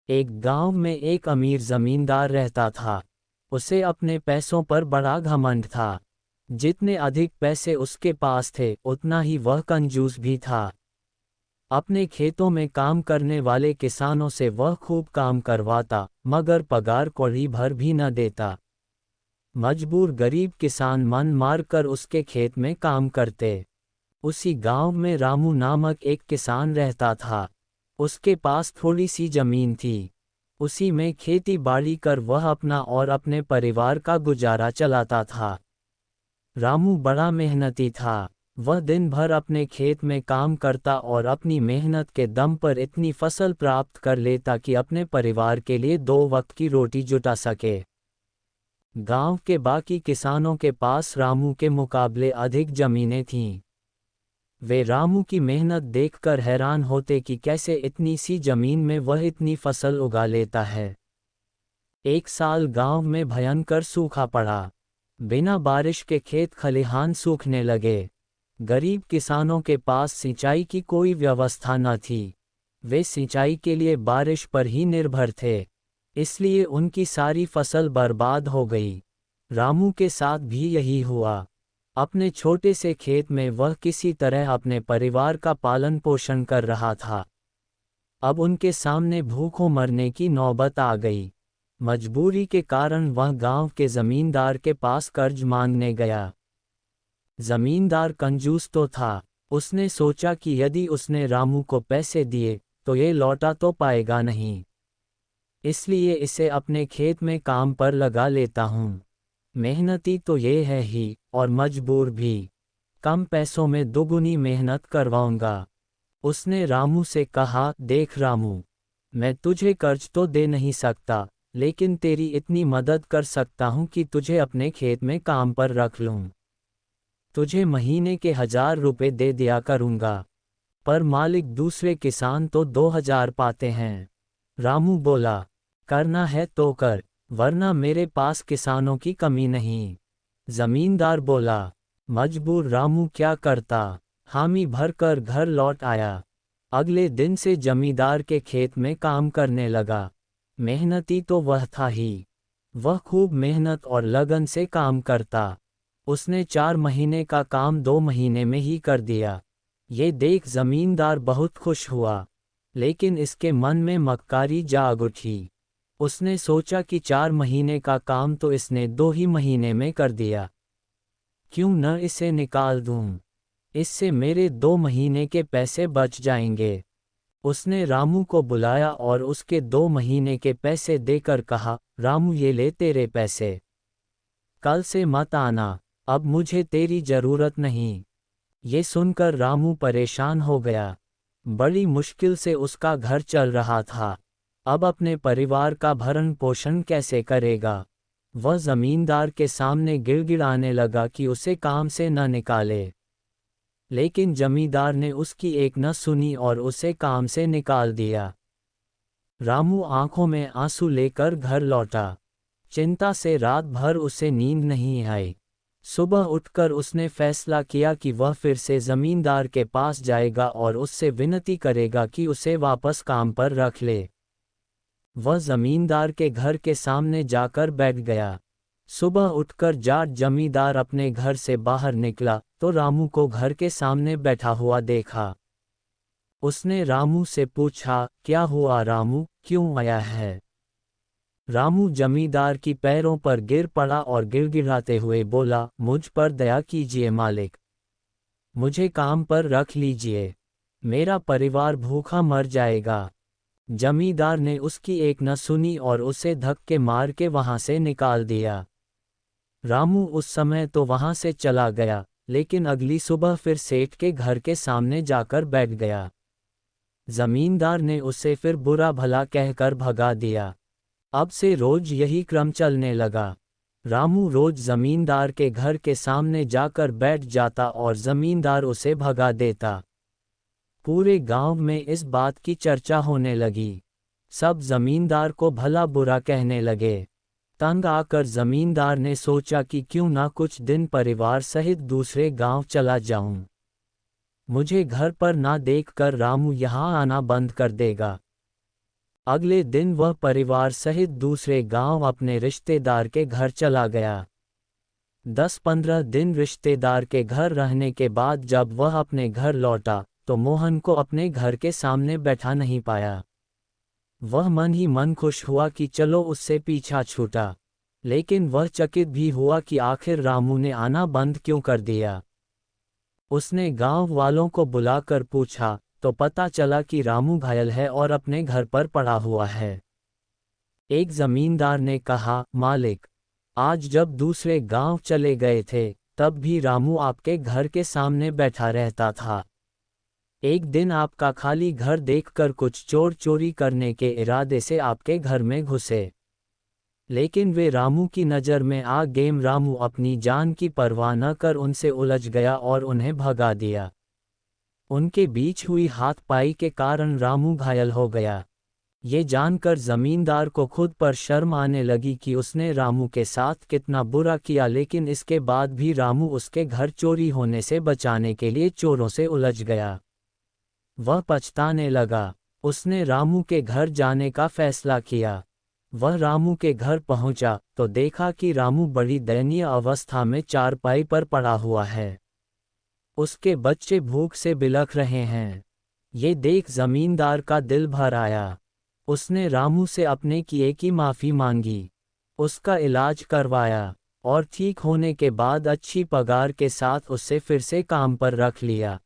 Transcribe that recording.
एक गांव में एक अमीर जमींदार रहता था। उसे अपने पैसों पर बड़ा घमंड था। जितने अधिक पैसे उसके पास थे उतना ही वह कंजूस भी था। अपने खेतों में काम करने वाले किसानों से वह खूब काम करवाता, मगर पगार कौड़ी भर भी न देता। मजबूर गरीब किसान मन मार कर उसके खेत में काम करते। उसी गांव में रामू नामक एक किसान रहता था। उसके पास थोड़ी सी जमीन थी। उसी में खेती बाड़ी कर वह अपना और अपने परिवार का गुजारा चलाता था। रामू बड़ा मेहनती था। वह दिन भर अपने खेत में काम करता और अपनी मेहनत के दम पर इतनी फसल प्राप्त कर लेता कि अपने परिवार के लिए 2 वक्त की रोटी जुटा सके। गांव के बाकी किसानों के पास रामू के मुकाबले अधिक जमीनें थीं। वे रामू की मेहनत देखकर हैरान होते कि कैसे इतनी सी जमीन में वह इतनी फसल उगा लेता है। एक साल गांव में भयंकर सूखा पड़ा। बिना बारिश के खेत खलिहान सूखने लगे। गरीब किसानों के पास सिंचाई की कोई व्यवस्था न थी। वे सिंचाई के लिए बारिश पर ही निर्भर थे। इसलिए उनकी सारी फसल बर्बाद हो गई। रामू के साथ भी यही हुआ। अपने छोटे से खेत में वह किसी तरह अपने परिवार का पालन पोषण कर रहा था। अब उनके सामने भूखों मरने की नौबत आ गई। मजबूरी के कारण वह गांव के जमींदार के पास कर्ज मांगने गया। जमींदार कंजूस तो था। उसने सोचा कि यदि उसने रामू को पैसे दिए तो ये लौटा तो पाएगा नहीं। इसलिए इसे अपने खेत में काम पर लगा लेता हूँ। मेहनती तो ये है ही, और मजबूर भी। कम पैसों में दोगुनी मेहनत करवाऊंगा। उसने रामू से कहा, देख रामू, मैं तुझे कर्ज तो दे नहीं सकता, लेकिन तेरी इतनी मदद कर सकता हूँ कि तुझे अपने खेत में काम पर रख लूँ। तुझे महीने के 1000 रुपये दे दिया करूँगा। पर मालिक दूसरे किसान तो 2000 पाते हैं। रामू बोला, करना है तो कर, वरना मेरे पास किसानों की कमी नहीं। जमींदार बोला। मजबूर रामू क्या करता, हामी भरकर घर लौट आया। अगले दिन से जमींदार के खेत में काम करने लगा। मेहनती तो वह था ही। वह खूब मेहनत और लगन से काम करता। उसने 4 महीने का काम 2 महीने में ही कर दिया। ये देख जमींदार बहुत खुश हुआ। लेकिन इसके मन में मक्कारी जाग उठी। उसने सोचा कि 4 महीने का काम तो इसने 2 ही महीने में कर दिया। क्यों न इसे निकाल दूं? इससे मेरे 2 महीने के पैसे बच जाएंगे। उसने रामू को बुलाया और उसके 2 महीने के पैसे देकर कहा, रामू ये ले तेरे पैसे। कल से मत आना, अब मुझे तेरी जरूरत नहीं। ये सुनकर रामू परेशान हो गया। बड़ी मुश्किल से उसका घर चल रहा था। अब अपने परिवार का भरण पोषण कैसे करेगा? वह जमींदार के सामने गिड़गिड़ाने लगा कि उसे काम से न निकाले। लेकिन जमींदार ने उसकी एक न सुनी और उसे काम से निकाल दिया। रामू आंखों में आंसू लेकर घर लौटा। चिंता से रात भर उसे नींद नहीं आई। सुबह उठकर उसने फैसला किया कि वह फिर से जमींदार के पास जाएगा और उससे विनती करेगा कि उसे वापस काम पर रख ले। वह जमींदार के घर के सामने जाकर बैठ गया। सुबह उठकर जाट जमींदार अपने घर से बाहर निकला तो रामू को घर के सामने बैठा हुआ देखा। उसने रामू से पूछा, क्या हुआ रामू, क्यों आया है? रामू जमींदार की पैरों पर गिर पड़ा और गिड़गिड़ाते हुए बोला, मुझ पर दया कीजिए मालिक। मुझे काम पर रख लीजिए। मेरा परिवार भूखा मर जाएगा। जमींदार ने उसकी एक न सुनी और उसे धक्के मार के वहां से निकाल दिया। रामू उस समय तो वहां से चला गया, लेकिन अगली सुबह फिर सेठ के घर के सामने जाकर बैठ गया। जमींदार ने उसे फिर बुरा भला कहकर भगा दिया। अब से रोज यही क्रम चलने लगा। रामू रोज जमींदार के घर के सामने जाकर बैठ जाता और जमींदार उसे भगा देता। पूरे गांव में इस बात की चर्चा होने लगी। सब जमींदार को भला बुरा कहने लगे। तंग आकर जमींदार ने सोचा कि क्यों ना कुछ दिन परिवार सहित दूसरे गांव चला जाऊं। मुझे घर पर ना देखकर रामू यहां आना बंद कर देगा। अगले दिन वह परिवार सहित दूसरे गांव अपने रिश्तेदार के घर चला गया। 10-15 दिन रिश्तेदार के घर रहने के बाद जब वह अपने घर लौटा तो मोहन को अपने घर के सामने बैठा नहीं पाया। वह मन ही मन खुश हुआ कि चलो उससे पीछा छूटा, लेकिन वह चकित भी हुआ कि आखिर रामू ने आना बंद क्यों कर दिया। उसने गांव वालों को बुलाकर पूछा तो पता चला कि रामू घायल है और अपने घर पर पड़ा हुआ है। एक जमींदार ने कहा, मालिक, आज जब दूसरे गांव चले गए थे तब भी रामू आपके घर के सामने बैठा रहता था। एक दिन आपका खाली घर देखकर कुछ चोर चोरी करने के इरादे से आपके घर में घुसे, लेकिन वे रामू की नज़र में आ गए। रामू अपनी जान की परवाह न कर उनसे उलझ गया और उन्हें भगा दिया। उनके बीच हुई हाथापाई के कारण रामू घायल हो गया। ये जानकर जमींदार को खुद पर शर्म आने लगी कि उसने रामू के साथ कितना बुरा किया, लेकिन इसके बाद भी रामू उसके घर चोरी होने से बचाने के लिए चोरों से उलझ गया। वह पछताने लगा। उसने रामू के घर जाने का फैसला किया। वह रामू के घर पहुंचा तो देखा कि रामू बड़ी दयनीय अवस्था में चारपाई पर पड़ा हुआ है। उसके बच्चे भूख से बिलख रहे हैं। ये देख जमींदार का दिल भर आया। उसने रामू से अपने किए की माफ़ी मांगी, उसका इलाज करवाया और ठीक होने के बाद अच्छी पगार के साथ उसे फिर से काम पर रख लिया।